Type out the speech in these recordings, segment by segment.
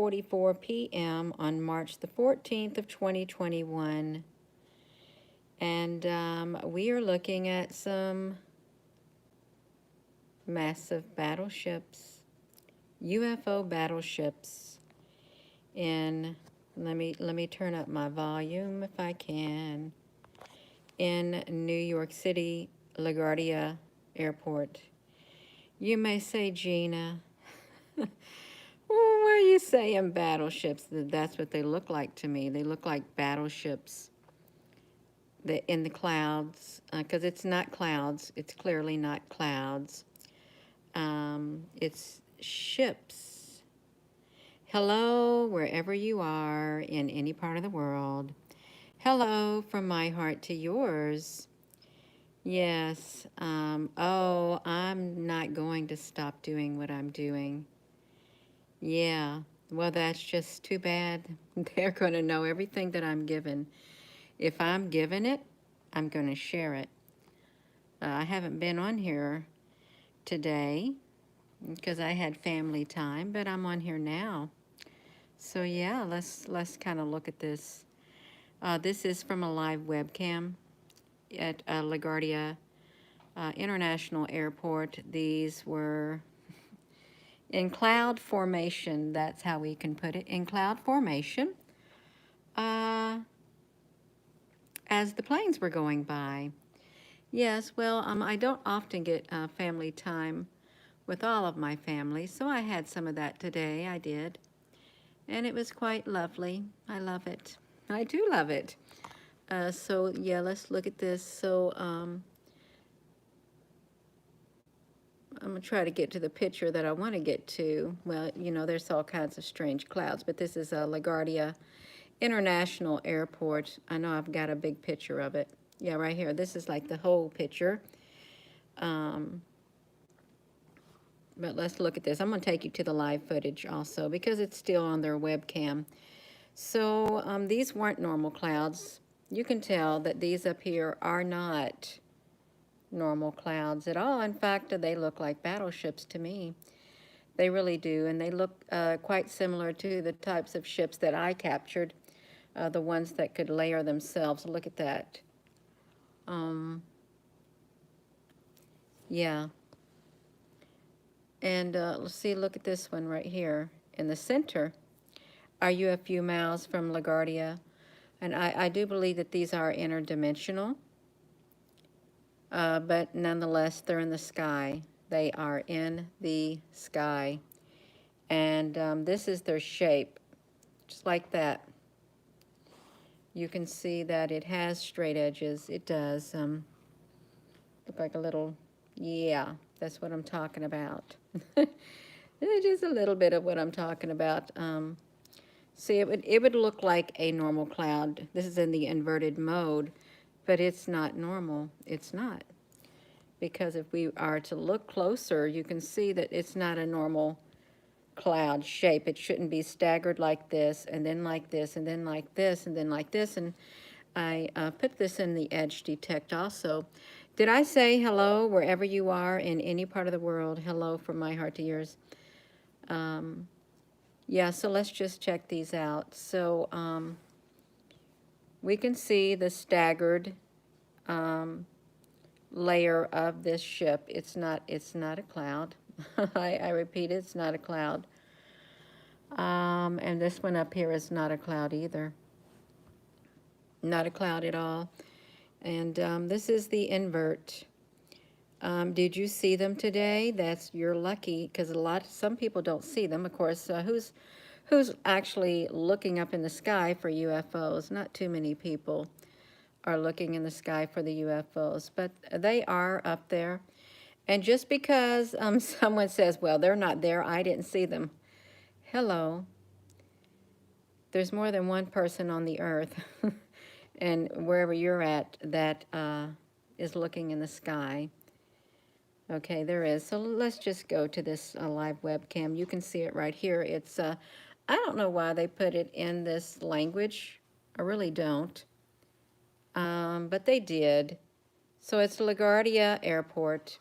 6:44 p.m. on March the 14th of 2021. And we are looking at some massive battleships, UFO battleships in, let me turn up my volume if I can, in New York City, LaGuardia Airport. You may say, Gina, well, why are you saying battleships? That's what they look like to me. They look like battleships in the clouds, because it's not clouds. It's clearly not clouds. It's ships. Hello, wherever you are in any part of the world. Hello from my heart to yours. Yes. Oh, I'm not going to stop doing what I'm doing. Yeah. Well, that's just too bad. They're going to know everything that I'm given. If I'm given it, I'm going to share it. I haven't been on here today because I had family time, but I'm on here now. So yeah, let's kind of look at this. This is from a live webcam at LaGuardia International Airport. These were in cloud formation. That's how we can put it, in cloud formation. As the planes were going by. Yes, well, I don't often get family time with all of my family, so I had some of that today. I did. And it was quite lovely. I love it. I do love it. So, yeah, let's look at this. So, I'm going to try to get to the picture that I want to get to. Well, you know, there's all kinds of strange clouds, but this is LaGuardia International Airport. I know I've got a big picture of it. Yeah, right here. This is like the whole picture. But let's look at this. I'm going to take you to the live footage also because it's still on their webcam. So these weren't normal clouds. You can tell that these up here are not normal clouds at all. In fact, they look like battleships to me. They really do, and they look quite similar to the types of ships that I captured, the ones that could layer themselves. Look at that. Yeah. And let's see, look at this one right here in the center. Are you a few miles from LaGuardia? And I do believe that these are interdimensional, but nonetheless, they're in the sky. They are in the sky. And this is their shape, just like that. You can see that it has straight edges. It does. Look like a little, yeah, that's what I'm talking about. Just a little bit of what I'm talking about. See, it would look like a normal cloud. This is in the inverted mode, but it's not normal. It's not. Because if we are to look closer, you can see that it's not a normal cloud shape. It shouldn't be staggered like this, and then like this, and then like this, and then like this. And I put this in the edge detect also. Did I say hello wherever you are in any part of the world? Hello from my heart to yours. Yeah, so let's just check these out. So we can see the staggered layer of this ship. It's not a cloud. I repeat, it's not a cloud. And this one up here is not a cloud either. Not a cloud at all. And this is the invert. Did you see them today? You're lucky, because some people don't see them. Of course, who's actually looking up in the sky for UFOs? Not too many people are looking in the sky for the UFOs, but they are up there. And just because someone says, well, they're not there, I didn't see them. Hello. There's more than one person on the earth, and wherever you're at, that is looking in the sky. Okay, there is. So let's just go to this live webcam. You can see it right here. It's, I don't know why they put it in this language. I really don't. But they did. So it's LaGuardia Airport.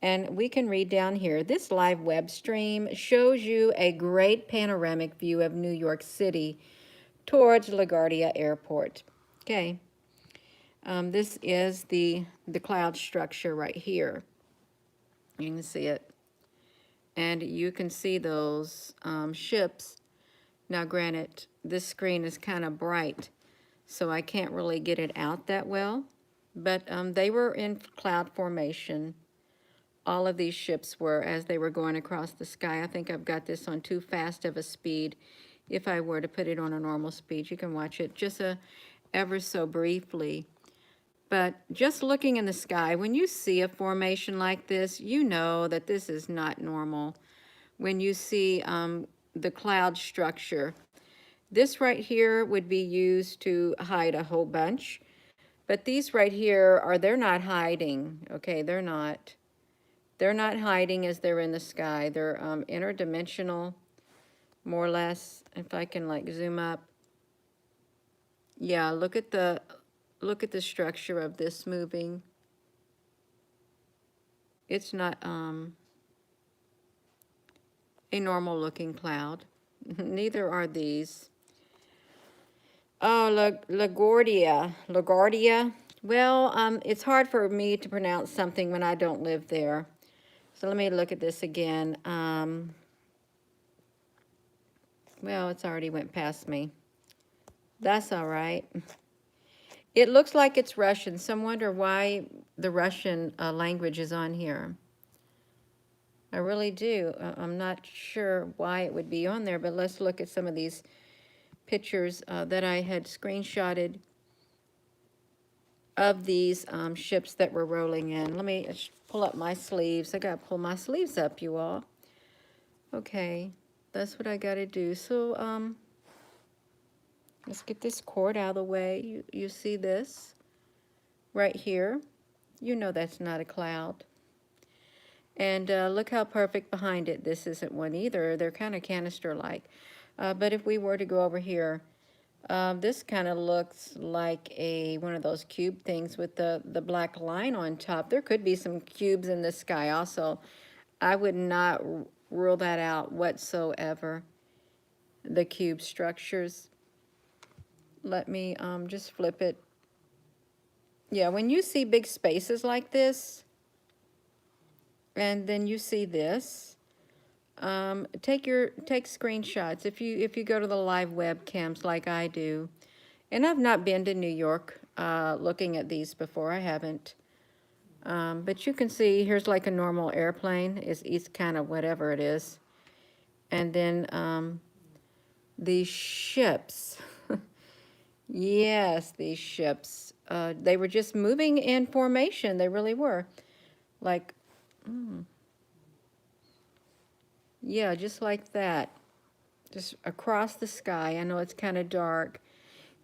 And we can read down here. This live web stream shows you a great panoramic view of New York City towards LaGuardia Airport. Okay. This is the cloud structure right here. You can see it. And you can see those ships. Now, granted, this screen is kind of bright, so I can't really get it out that well. But they were in cloud formation. All of these ships were as they were going across the sky. I think I've got this on too fast of a speed. If I were to put it on a normal speed, you can watch it just ever so briefly. But just looking in the sky, when you see a formation like this, you know that this is not normal. When you see the cloud structure, this right here would be used to hide a whole bunch. But these right here they're not hiding, okay? They're not. They're not hiding as they're in the sky. They're interdimensional, more or less. If I can like zoom up. Yeah, look at the structure of this moving. It's not a normal looking cloud. Neither are these. Oh, LaGuardia. Well, it's hard for me to pronounce something when I don't live there. So let me look at this again. Well, it's already went past me. That's all right. It looks like it's Russian. Some wonder why the Russian language is on here. I really do. I'm not sure why it would be on there, but let's look at some of these pictures that I had screenshotted of these ships that were rolling in. Let me pull up my sleeves. I got to pull my sleeves up, you all. Okay, that's what I got to do. So let's get this cord out of the way. You see this right here? You know that's not a cloud. And look how perfect behind it. This isn't one either. They're kind of canister-like. But if we were to go over here, this kind of looks like one of those cube things with the black line on top. There could be some cubes in the sky also. I would not rule that out whatsoever, the cube structures. Let me just flip it. Yeah, when you see big spaces like this, and then you see this, take screenshots if you go to the live webcams like I do. And I've not been to New York looking at these before. I haven't. But you can see here's like a normal airplane. It's kind of whatever it is. And then these ships. Yes, these ships. They were just moving in formation. They really were. Like, yeah, just like that. Just across the sky. I know it's kind of dark.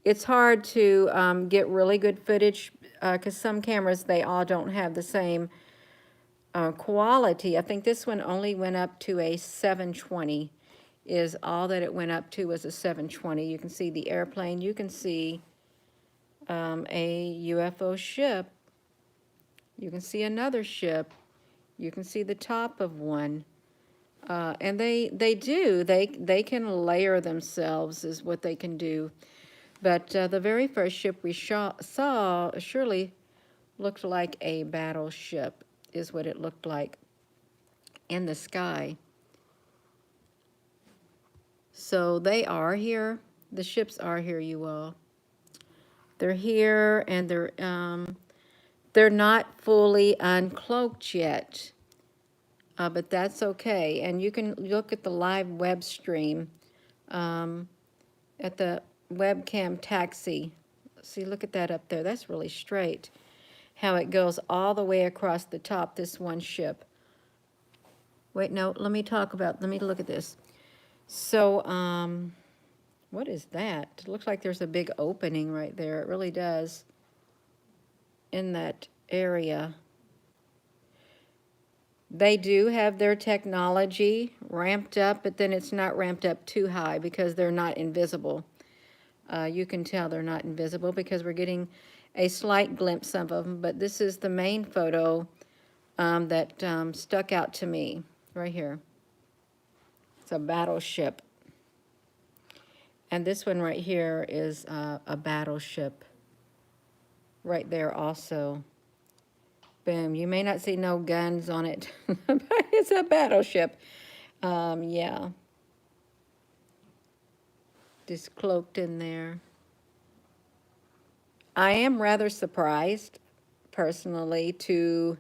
It's hard to get really good footage because some cameras, they all don't have the same quality. I think this one only went up to a 720 is all that it went up to was a 720. You can see the airplane. You can see a UFO ship. You can see another ship. You can see the top of one. And they can layer themselves is what they can do. But the very first ship we saw surely looked like a battleship, is what it looked like in the sky. So they are here. The ships are here, you all. They're here, and they're not fully uncloaked yet, but that's okay. And you can look at the live web stream at the webcam taxi. See, look at that up there. That's really straight. How it goes all the way across the top, this one ship. Wait, no, let me look at this. So, what is that? It looks like there's a big opening right there. It really does in that area. They do have their technology ramped up, but then it's not ramped up too high because they're not invisible. You can tell they're not invisible because we're getting a slight glimpse of them, but this is the main photo that stuck out to me right here. It's a battleship. And this one right here is a battleship right there also. Boom. You may not see no guns on it, but it's a battleship. Yeah. Just cloaked in there. I am rather surprised, personally, to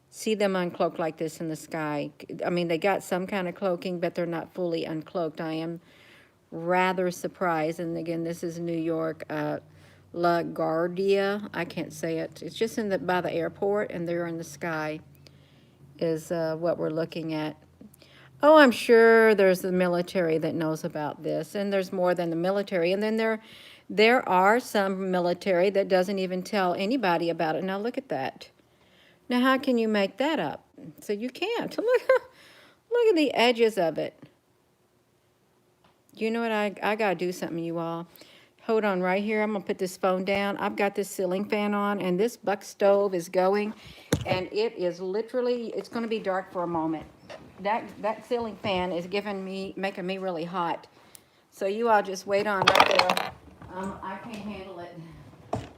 see them uncloaked like this in the sky. I mean, they got some kind of cloaking, but they're not fully uncloaked. I am rather surprised. And again, this is New York, LaGuardia. I can't say it. It's just by the airport, and they're in the sky is what we're looking at. Oh, I'm sure there's the military that knows about this, and there's more than the military. And then there are some military that doesn't even tell anybody about it. Now look at that. Now how can you make that up? So you can't. Look at the edges of it. You know what? I gotta do something, you all. Hold on right here. I'm gonna put this phone down. I've got this ceiling fan on, and this buck stove is going, and it is literally, it's gonna be dark for a moment. That ceiling fan is making me really hot. So you all just wait on right there. I can't handle it.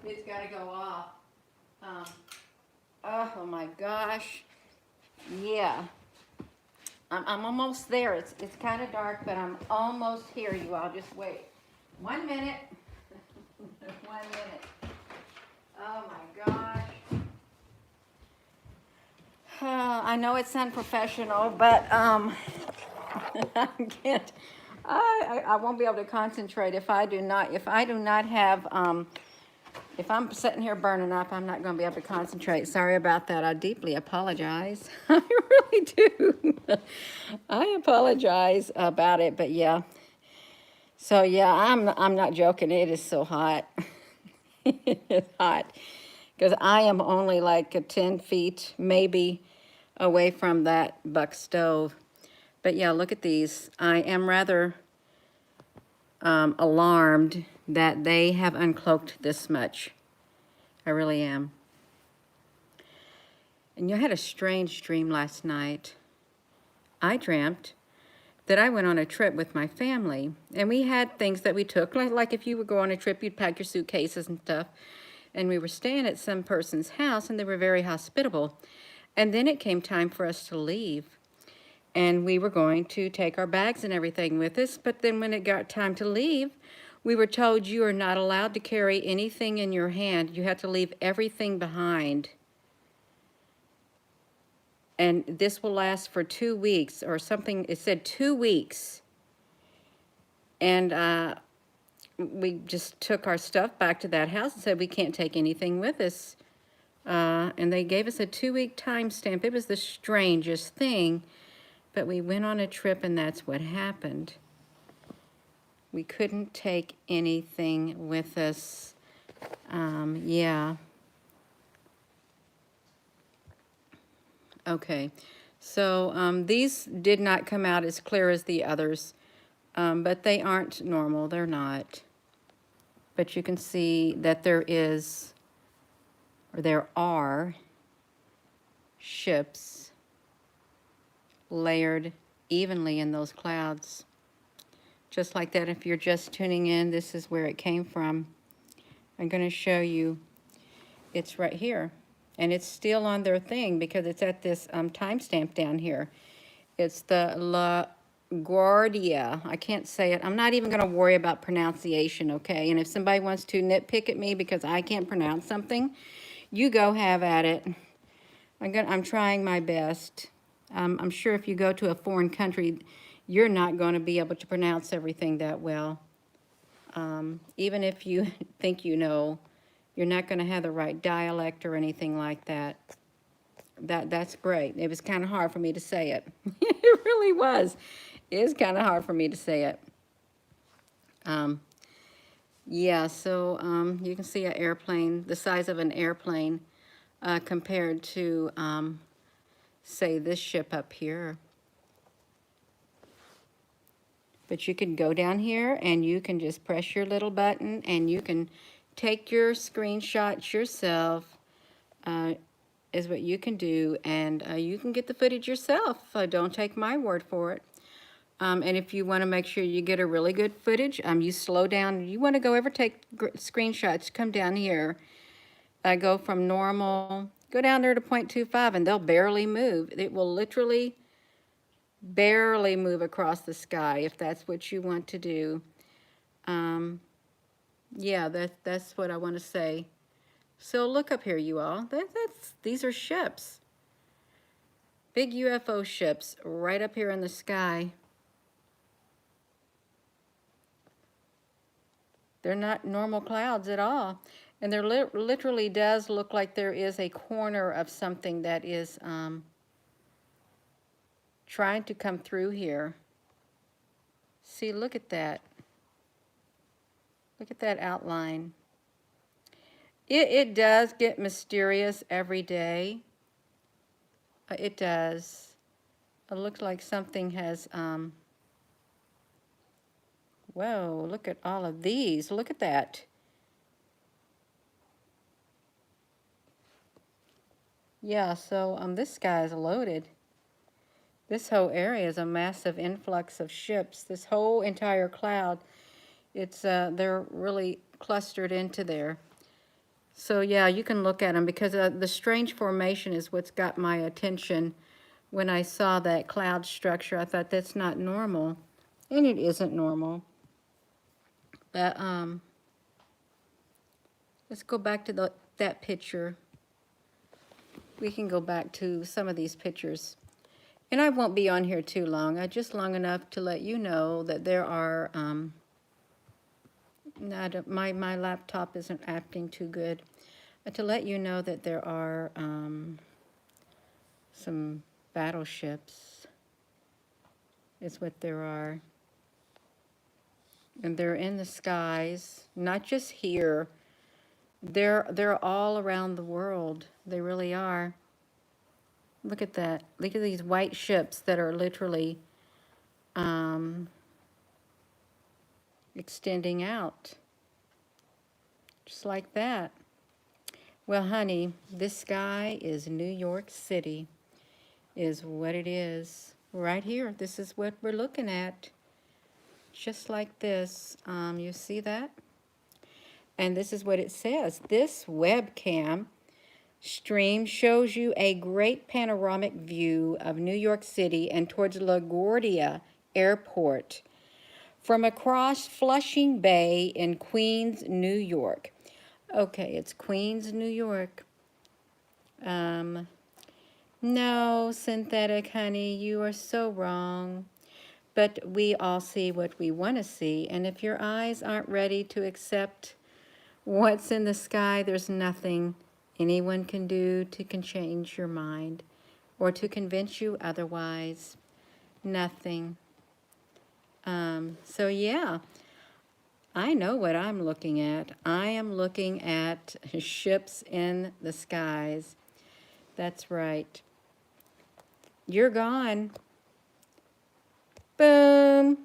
It's gotta go off. Oh my gosh. Yeah. I'm almost there. It's kind of dark, but I'm almost here, you all. Just wait. 1 minute. 1 minute. Oh my gosh. I know it's unprofessional, but I can't. I won't be able to concentrate if I do not have if I'm sitting here burning up. I'm not going to be able to concentrate. Sorry about that. I deeply apologize. I really do. I apologize about it, but yeah. So yeah, I'm not joking. It is so hot. It's hot because I am only like 10 feet maybe away from that buck stove. But yeah, look at these. I am rather alarmed that they have uncloaked this much. I really am. And you had a strange dream last night. I dreamt that I went on a trip with my family, and we had things that we took, like if you would go on a trip, you'd pack your suitcases and stuff, and we were staying at some person's house, and they were very hospitable. And then it came time for us to leave, and we were going to take our bags and everything with us, but then when it got time to leave, we were told you are not allowed to carry anything in your hand. You have to leave everything behind. And this will last for 2 weeks or something. It said 2 weeks. And we just took our stuff back to that house and said we can't take anything with us. And they gave us a 2-week time stamp. It was the strangest thing. But we went on a trip, and that's what happened. We couldn't take anything with us. Yeah. Okay. So these did not come out as clear as the others, but they aren't normal. They're not. But you can see that there are ships layered evenly in those clouds. Just like that, if you're just tuning in, this is where it came from. I'm going to show you. It's right here. And it's still on their thing because it's at this timestamp down here. It's the LaGuardia. I can't say it. I'm not even going to worry about pronunciation, okay? And if somebody wants to nitpick at me because I can't pronounce something, you go have at it. I'm trying my best. I'm sure if you go to a foreign country, you're not going to be able to pronounce everything that well. Even if you think you know, you're not going to have the right dialect or anything like that. That's great. It was kind of hard for me to say it. It really was. It is kind of hard for me to say it. Yeah, so you can see an airplane, the size of an airplane, compared to, say, this ship up here. But you can go down here and you can just press your little button and you can take your screenshots yourself. is what you can do, and you can get the footage yourself. Don't take my word for it. And if you want to make sure you get a really good footage, you slow down. You want to go ever take screenshots, come down here. Go from normal, go down there to 0.25, and they'll barely move. It will literally barely move across the sky if that's what you want to do. Yeah, that's what I want to say. So look up here, you all. These are ships. Big UFO ships right up here in the sky. They're not normal clouds at all. And there literally does look like there is a corner of something that is trying to come through here. See, look at that. Look at that outline. It does get mysterious every day. It does. It looks like something has, whoa, look at all of these. Look at that. Yeah, so this sky is loaded. This whole area is a massive influx of ships. This whole entire cloud, they're really clustered into there. So yeah, you can look at them because the strange formation is what's got my attention. When I saw that cloud structure, I thought that's not normal, and it isn't normal. But let's go back to that picture. We can go back to some of these pictures. And I won't be on here too long. Just long enough to let you know that there are, my laptop isn't acting too good. But to let you know that there are some battleships is what there are. And they're in the skies, not just here. They're all around the world. They really are. Look at that. Look at these white ships that are literally extending out. Just like that. Well, honey, this sky is New York City, is what it is. Right here, this is what we're looking at. Just like this. You see that? And this is what it says. This webcam stream shows you a great panoramic view of New York City and towards LaGuardia Airport from across Flushing Bay in Queens, New York. Okay, it's Queens, New York. No, synthetic honey, you are so wrong. But we all see what we want to see, and if your eyes aren't ready to accept what's in the sky, there's nothing anyone can do to change your mind or to convince you otherwise. Nothing. So yeah, I know what I'm looking at. I am looking at ships in the skies. That's right. You're gone. Boom.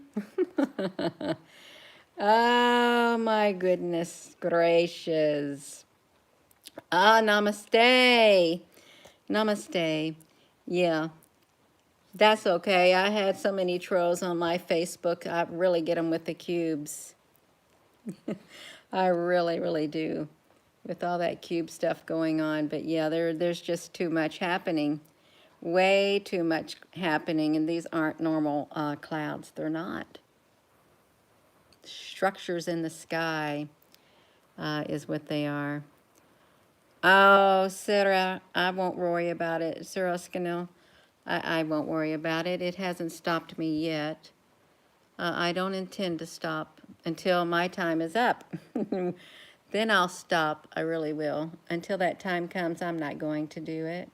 Oh my goodness gracious. Namaste. Namaste. Yeah, that's okay. I had so many trolls on my Facebook. I really get them with the cubes. I really, really do. With all that cube stuff going on. But yeah, there's just too much happening. Way too much happening. And these aren't normal clouds. They're not. Structures in the sky is what they are. Oh, Sarah, I won't worry about it. Sarah Scanil, I won't worry about it. It hasn't stopped me yet. I don't intend to stop until my time is up. Then I'll stop. I really will. Until that time comes, I'm not going to do it.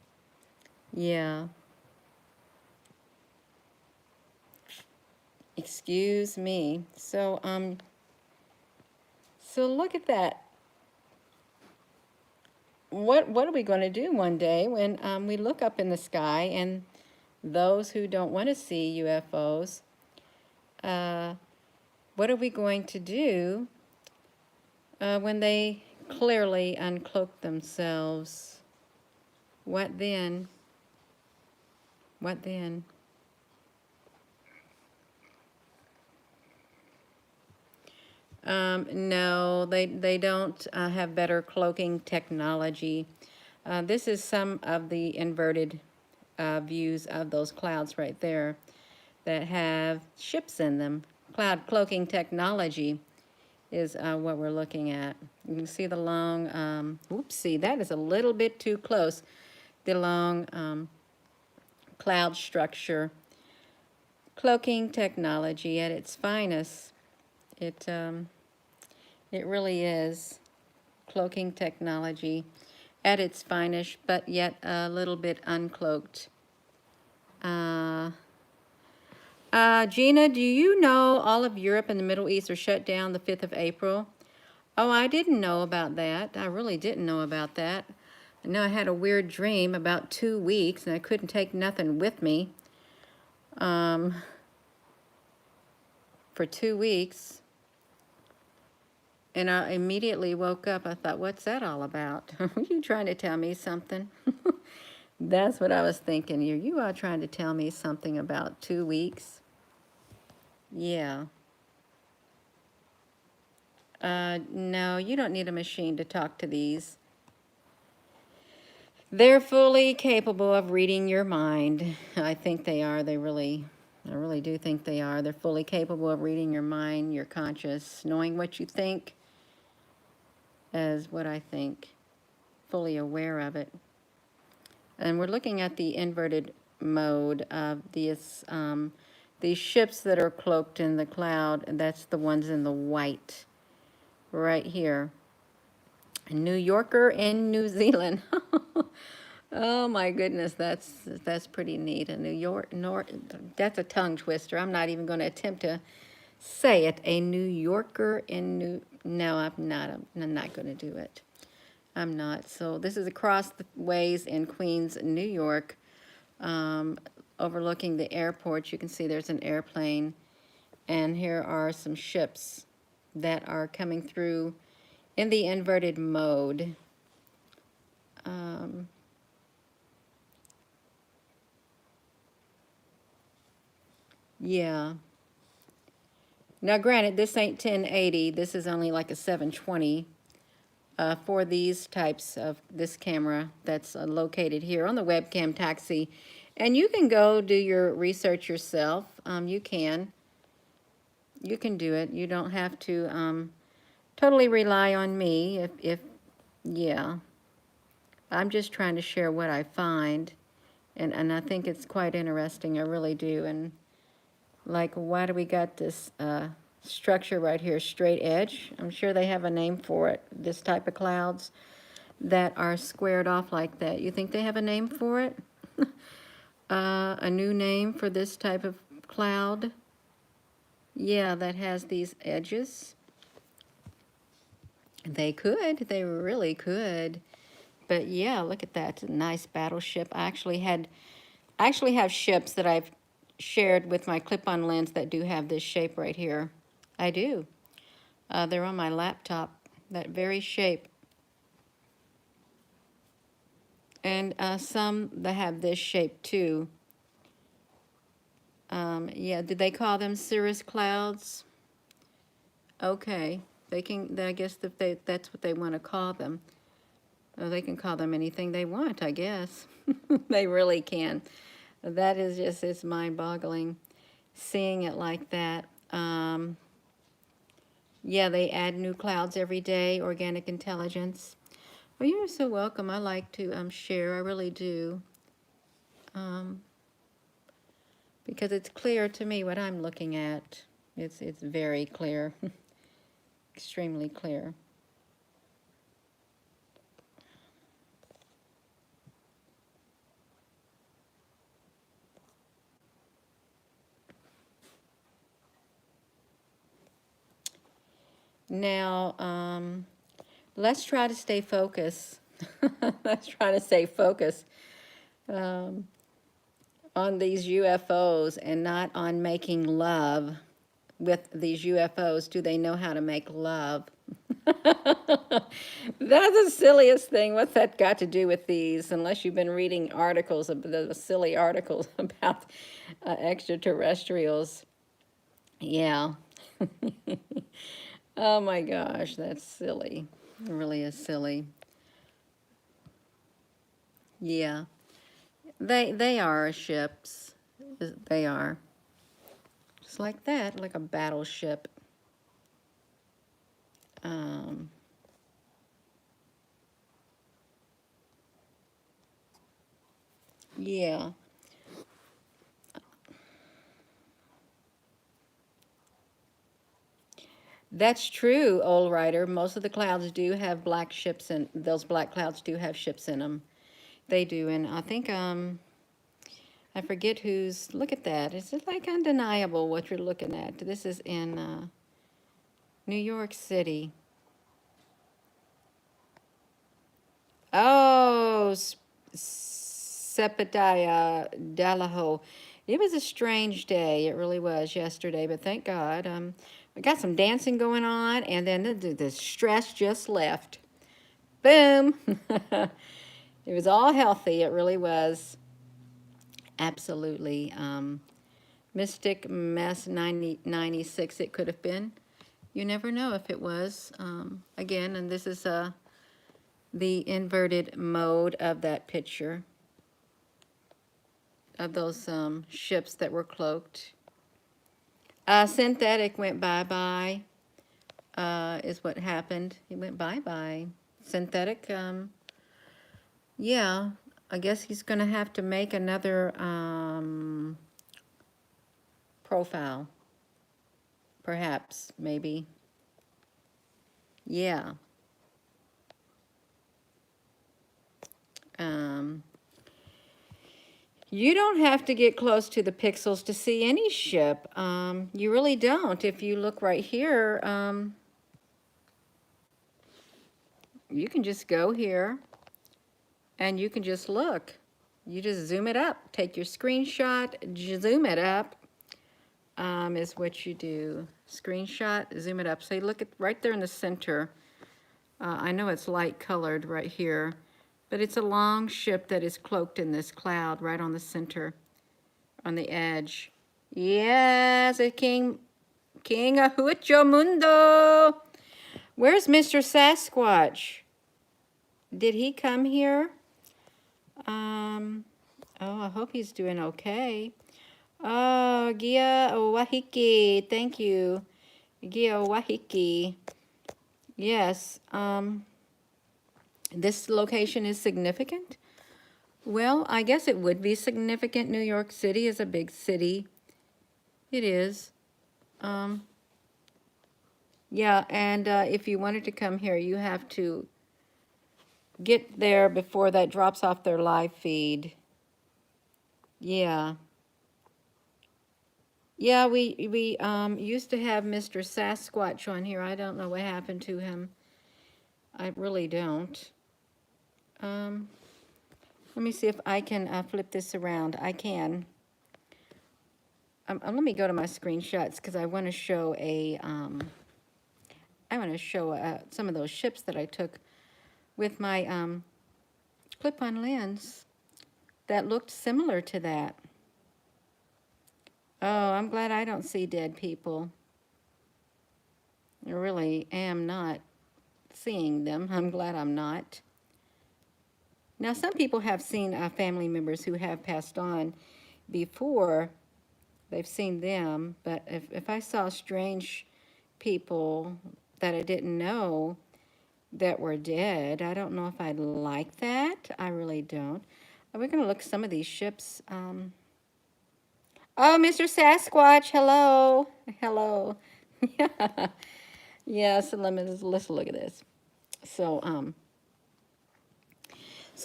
Yeah. Excuse me. So look at that. What are we going to do one day when we look up in the sky and those who don't want to see UFOs, what are we going to do when they clearly uncloak themselves? What then? What then? No, they don't have better cloaking technology. This is some of the inverted views of those clouds right there that have ships in them. Cloud cloaking technology is what we're looking at. You can see the long, oopsie, that is a little bit too close. The long cloud structure. Cloaking technology at its finest. It really is cloaking technology at its finest, but yet a little bit uncloaked. Gina, do you know all of Europe and the Middle East are shut down the 5th of April? Oh, I didn't know about that. I really didn't know about that. I know I had a weird dream about 2 weeks and I couldn't take nothing with me for 2 weeks. And I immediately woke up. I thought, what's that all about? Are you trying to tell me something? That's what I was thinking. You are trying to tell me something about 2 weeks? Yeah. No, you don't need a machine to talk to these. They're fully capable of reading your mind. I think they are. I really do think they are. They're fully capable of reading your mind, your conscious, knowing what you think as what I think, fully aware of it. And we're looking at the inverted mode of these ships that are cloaked in the cloud, and that's the ones in the white right here. New Yorker in New Zealand. Oh my goodness, that's pretty neat. A New York, that's a tongue twister. I'm not even going to attempt to say it. A New Yorker in no, I'm not. I'm not going to do it. I'm not. So this is across the ways in Queens, New York, overlooking the airport. You can see there's an airplane, and here are some ships that are coming through in the inverted mode. Yeah. Now, granted, this ain't 1080. This is only like a 720 for these types of this camera that's located here on the webcam taxi. And you can go do your research yourself. You can do it. You don't have to totally rely on me yeah. I'm just trying to share what I find. And I think it's quite interesting. I really do. And like, why do we got this structure right here, straight edge? I'm sure they have a name for it, this type of clouds that are squared off like that. You think they have a name for it? A new name for this type of cloud? Yeah, that has these edges. They could. They really could. But yeah, look at that. It's a nice battleship. I actually have ships that I've shared with my clip-on lens that do have this shape right here. I do. They're on my laptop, that very shape. And some that have this shape too. Yeah, did they call them cirrus clouds? Okay, they can. I guess if that's what they want to call them. They can call them anything they want, I guess. They really can. That is just, it's mind-boggling seeing it like that. Yeah, they add new clouds every day, organic intelligence. Well, you're so welcome. I like to share, I really do. Because it's clear to me what I'm looking at. It's very clear, extremely clear. Now, let's try to stay focused. Let's try to stay focused on these UFOs and not on making love with these UFOs. Do they know how to make love? That's the silliest thing. What's that got to do with these? Unless you've been reading articles, the silly articles about extraterrestrials. Yeah. Oh my gosh, that's silly. It really is silly. Yeah. They are ships. They are. Just like that, like a battleship. Um, yeah. That's true, old writer. Most of the clouds do have black ships, and those black clouds do have ships in them. They do, and I think I forget who's. Look at that. It's just like undeniable what you're looking at. This is in New York City. Oh, Sepetiah Dalaho. It was a strange day. It really was yesterday, but thank God. We got some dancing going on, and then the stress just left. Boom. It was all healthy. It really was. Absolutely. Mystic Mess 96, it could have been. You never know if it was. Again, and this is the inverted mode of that picture of those ships that were cloaked. Synthetic went bye-bye, is what happened. He went bye-bye. Synthetic, yeah, I guess he's going to have to make another profile, perhaps, maybe. Yeah. Um, you don't have to get close to the pixels to see any ship. You really don't. If you look right here, you can just go here and you can just look. You just zoom it up. Take your screenshot, zoom it up, is what you do. Screenshot, zoom it up. So you look at right there in the center. I know it's light colored right here, but it's a long ship that is cloaked in this cloud right on the center, on the edge. Yes, a King Ahucho Mundo. Where's Mr. Sasquatch? Did he come here? Oh, I hope he's doing okay. Oh, Gia Wahiki, thank you. Gia Wahiki. Yes, this location is significant. Well, I guess it would be significant. New York City is a big city. It is. Um, yeah, and if you wanted to come here, you have to get there before that drops off their live feed. Yeah. Yeah, we used to have Mr. Sasquatch on here. I don't know what happened to him. I really don't. Um, Let me see if I can flip this around. I can. Let me go to my screenshots because I want to show some of those ships that I took with my clip-on lens that looked similar to that. Oh, I'm glad I don't see dead people. I really am not seeing them. I'm glad I'm not. Now, some people have seen family members who have passed on before. They've seen them, but if I saw strange people that I didn't know that were dead, I don't know if I'd like that. I really don't. We're going to look at some of these ships. Oh, Mr. Sasquatch, hello. Hello. Yeah, so let's look at this. So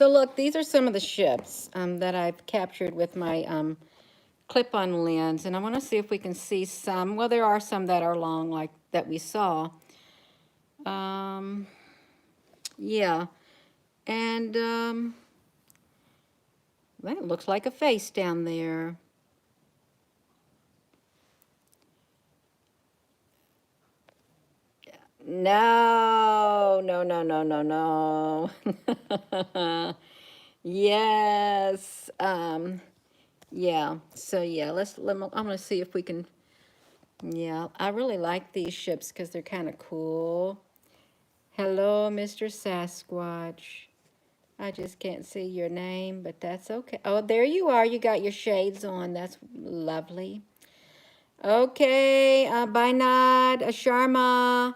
look, these are some of the ships that I've captured with my clip-on lens, and I want to see if we can see some. Well, there are some that are long, like that we saw. Yeah, and that looks like a face down there. No, no, no, no, no, no, no. Yes. Yeah. So yeah, I'm gonna see if we can. Yeah, I really like these ships because they're kind of cool. Hello, Mr. Sasquatch. I just can't see your name, but that's okay. Oh, there you are. You got your shades on. That's lovely. Okay, bye, Nod, Sharma.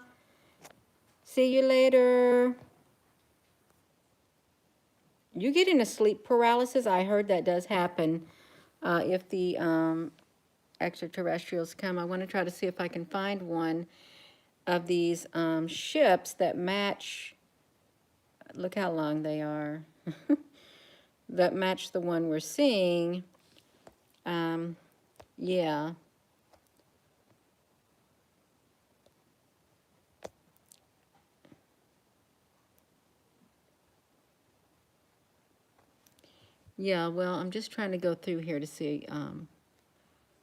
See you later. You getting a sleep paralysis? I heard that does happen if the extraterrestrials come. I want to try to see if I can find one of these ships that match. Look how long they are. That match the one we're seeing. Yeah. Yeah, well, I'm just trying to go through here to see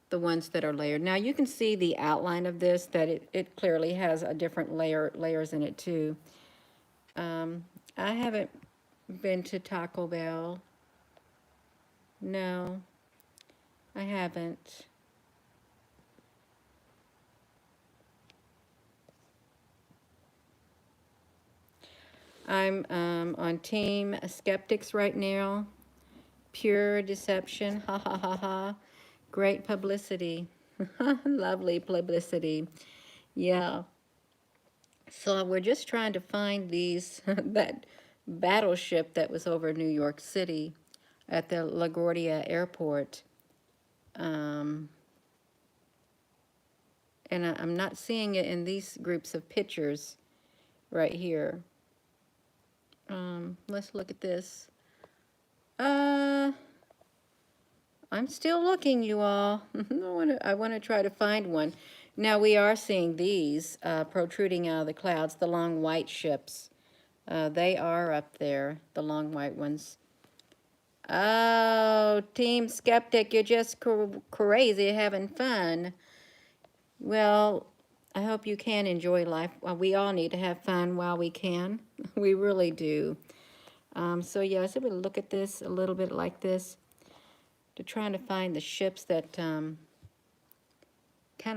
the ones that are layered. Now you can see the outline of this, that it clearly has a different layers in it too. I haven't been to Taco Bell. No, I haven't. I'm on Team Skeptics right now. Pure deception. Ha ha ha ha. Great publicity. Lovely publicity. Yeah. So we're just trying to find these, that battleship that was over New York City at the LaGuardia airport. Um, and I'm not seeing it in these groups of pictures right here. Let's look at this. Uh, I'm still looking, you all. I want to try to find one. Now we are seeing these protruding out of the clouds, the long white ships. They are up there, the long white ones. Oh, Team Skeptic, you're just crazy having fun. Well, I hope you can enjoy life. Well, we all need to have fun while we can. We really do. So yeah, so we'll look at this a little bit like this to trying to find the ships that kind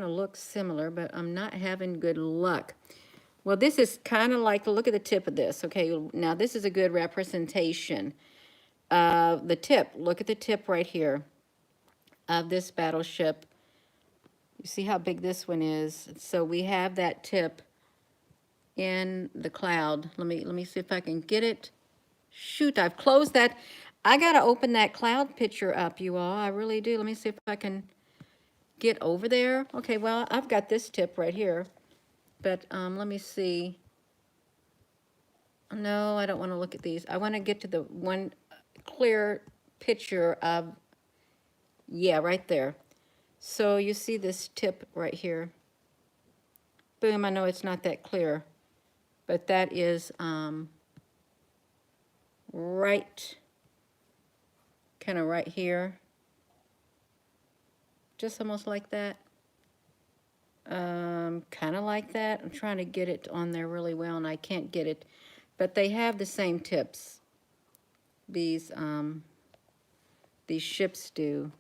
of look similar, but I'm not having good luck. Well, this is kind of like, look at the tip of this. Okay, now this is a good representation of the tip. Look at the tip right here of this battleship. You see how big this one is? So we have that tip in the cloud. Let me see if I can get it. Shoot, I've closed that. I gotta open that cloud picture up, you all. I really do. Let me see if I can get over there. Okay, well, I've got this tip right here. But let me see. No, I don't want to look at these. I want to get to the one clear picture of, yeah, right there. So you see this tip right here. Boom, I know it's not that clear, but that is right, kind of right here. Just almost like that. Kind of like that. I'm trying to get it on there really well, and I can't get it. But they have the same tips. These ships do.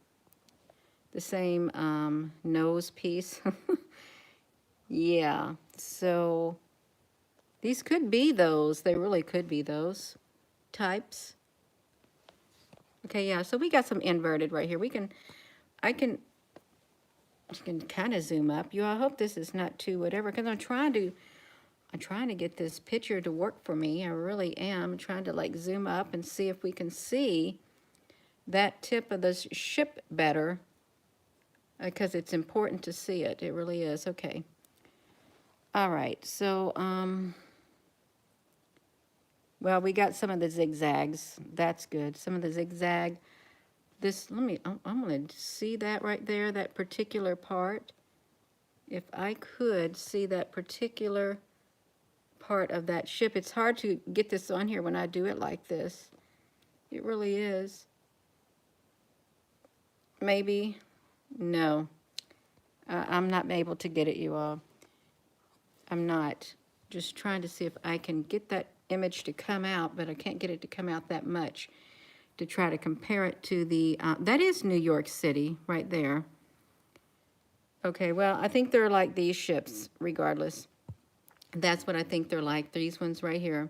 The same nose piece. Yeah, so these could be those. They really could be those types. Okay, yeah, so we got some inverted right here. I can kind of zoom up. I hope this is not too whatever, because I'm trying to get this picture to work for me. I really am. I'm trying to like zoom up and see if we can see that tip of the ship better, because it's important to see it. It really is. Okay. All right, so, well, we got some of the zigzags. That's good. Some of the zigzag. I'm going to see that right there, that particular part. If I could see that particular part of that ship. It's hard to get this on here when I do it like this. It really is. Maybe. No. I'm not able to get it, you all. I'm not. just trying to see if I can get that image to come out, but I can't get it to come out that much to try to compare it to the, that is New York City right there. Okay, well, I think they're like these ships regardless. That's what I think they're like, these ones right here.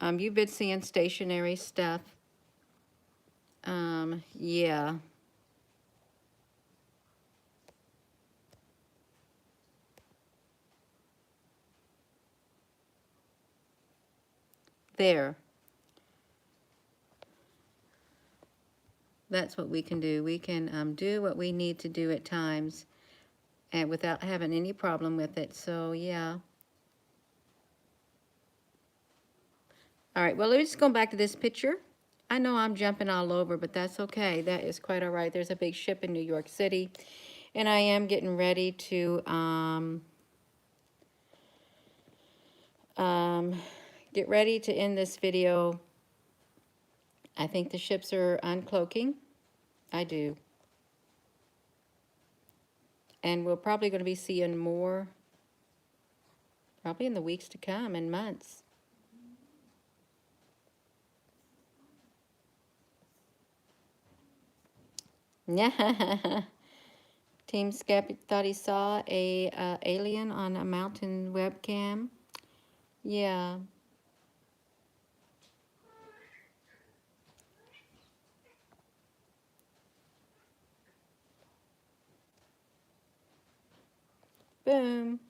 You've been seeing stationary stuff. Yeah. There. That's what we can do. We can do what we need to do at times and without having any problem with it. So, yeah. All right, well, let's go back to this picture. I know I'm jumping all over, but that's okay. That is quite all right. There's a big ship in New York City, and I am getting ready to get ready to end this video. I think the ships are uncloaking. I do. And we're probably going to be seeing more, probably in the weeks to come and months. Team Scap thought he saw a alien on a mountain webcam. Yeah. Boom.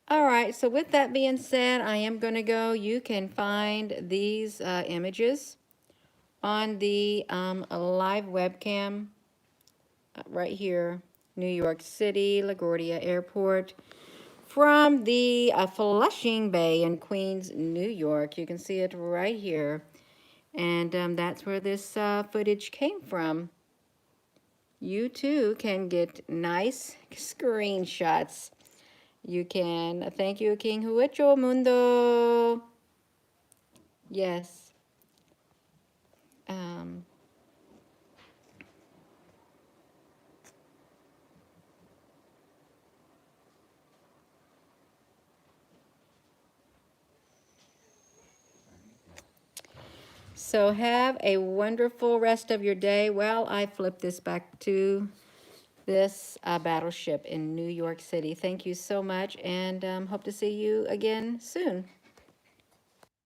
All right, so with that being said, I am going to go. You can find these images on the live webcam right here, New York City, LaGuardia Airport, from the Flushing Bay in Queens, New York. You can see it right here. And that's where this footage came from. You too can get nice screenshots. You can, thank you, King Huicho Mundo. Yes. Um, so have a wonderful rest of your day. Well, I flipped this back to this battleship in New York City. Thank you so much, and hope to see you again soon.